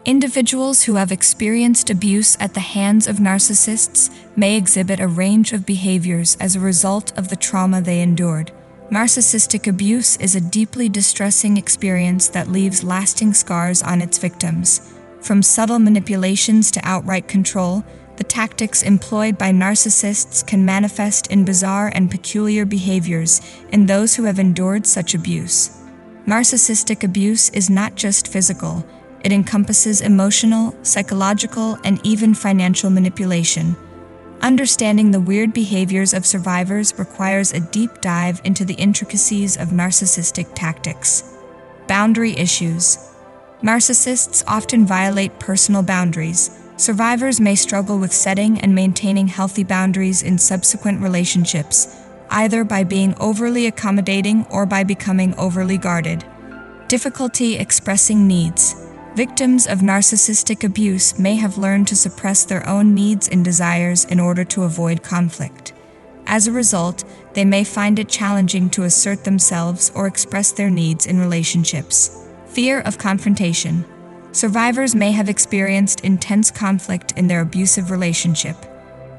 Individuals who have experienced abuse at the hands of narcissists may exhibit a range of behaviors as a result of the trauma they endured. Narcissistic abuse is a deeply distressing experience that leaves lasting scars on its victims. From subtle manipulations to outright control, the tactics employed by narcissists can manifest in bizarre and peculiar behaviors in those who have endured such abuse. Narcissistic abuse is not just physical. It encompasses emotional, psychological, and even financial manipulation. Understanding the weird behaviors of survivors requires a deep dive into the intricacies of narcissistic tactics. Boundary issues. Narcissists often violate personal boundaries. Survivors may struggle with setting and maintaining healthy boundaries in subsequent relationships, either by being overly accommodating or by becoming overly guarded. Difficulty expressing needs. Victims of narcissistic abuse may have learned to suppress their own needs and desires in order to avoid conflict. As a result, they may find it challenging to assert themselves or express their needs in relationships. Fear of confrontation. Survivors may have experienced intense conflict in their abusive relationship.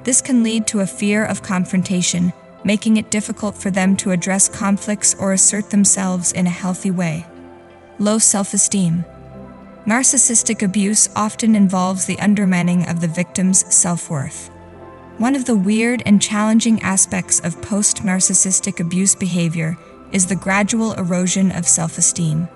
This can lead to a fear of confrontation, making it difficult for them to address conflicts or assert themselves in a healthy way. Low self-esteem. Narcissistic abuse often involves the undermining of the victim's self-worth. One of the weird and challenging aspects of post-narcissistic abuse behavior is the gradual erosion of self-esteem.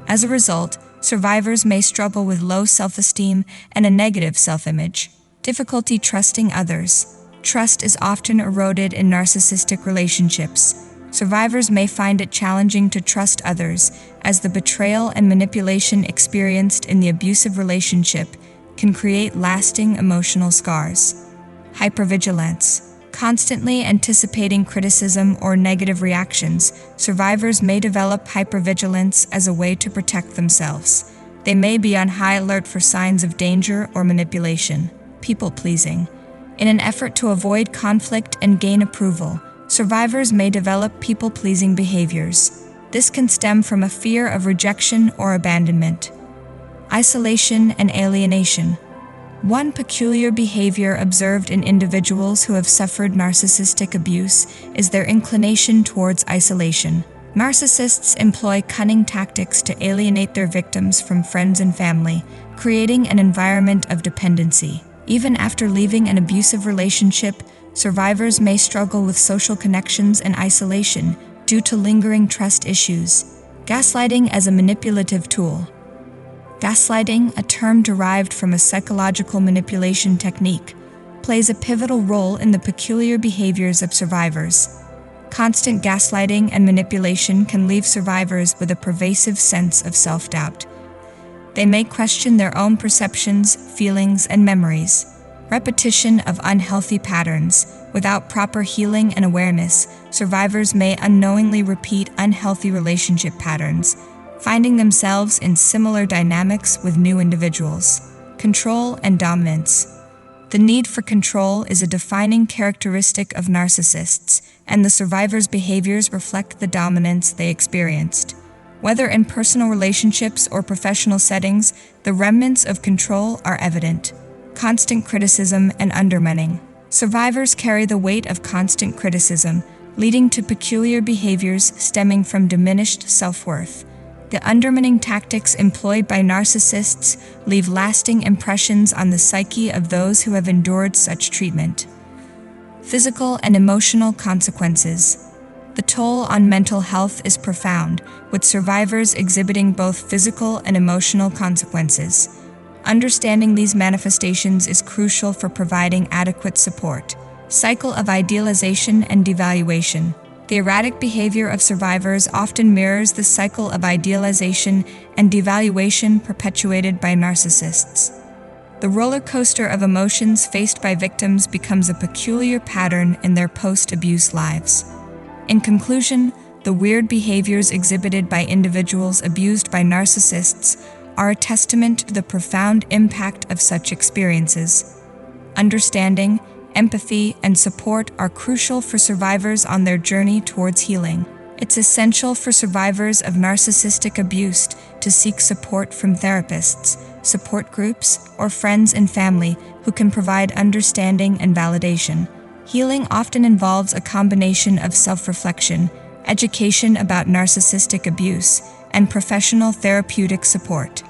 As a result, survivors may struggle with low self-esteem and a negative self-image. Difficulty trusting others. Trust is often eroded in narcissistic relationships. Survivors may find it challenging to trust others, as the betrayal and manipulation experienced in the abusive relationship can create lasting emotional scars. Hypervigilance. Constantly anticipating criticism or negative reactions, survivors may develop hypervigilance as a way to protect themselves. They may be on high alert for signs of danger or manipulation. People-pleasing. In an effort to avoid conflict and gain approval, survivors may develop people-pleasing behaviors. This can stem from a fear of rejection or abandonment. Isolation and alienation. One peculiar behavior observed in individuals who have suffered narcissistic abuse is their inclination towards isolation. Narcissists employ cunning tactics to alienate their victims from friends and family, creating an environment of dependency. Even after leaving an abusive relationship, survivors may struggle with social connections and isolation due to lingering trust issues. Gaslighting as a manipulative tool. Gaslighting, a term derived from a psychological manipulation technique, plays a pivotal role in the peculiar behaviors of survivors. Constant gaslighting and manipulation can leave survivors with a pervasive sense of self-doubt. They may question their own perceptions, feelings, and memories. Repetition of unhealthy patterns. Without proper healing and awareness, survivors may unknowingly repeat unhealthy relationship patterns, finding themselves in similar dynamics with new individuals. Control and dominance. The need for control is a defining characteristic of narcissists, and the survivors' behaviors reflect the dominance they experienced. Whether in personal relationships or professional settings, the remnants of control are evident. Constant criticism and undermining. Survivors carry the weight of constant criticism, leading to peculiar behaviors stemming from diminished self-worth. The undermining tactics employed by narcissists leave lasting impressions on the psyche of those who have endured such treatment. Physical and emotional consequences. The toll on mental health is profound, with survivors exhibiting both physical and emotional consequences. Understanding these manifestations is crucial for providing adequate support. Cycle of idealization and devaluation. The erratic behavior of survivors often mirrors the cycle of idealization and devaluation perpetuated by narcissists. The roller coaster of emotions faced by victims becomes a peculiar pattern in their post-abuse lives. In conclusion, the weird behaviors exhibited by individuals abused by narcissists are a testament to the profound impact of such experiences. Understanding, empathy, and support are crucial for survivors on their journey towards healing. It's essential for survivors of narcissistic abuse to seek support from therapists, support groups, or friends and family who can provide understanding and validation. Healing often involves a combination of self-reflection, education about narcissistic abuse, and professional therapeutic support.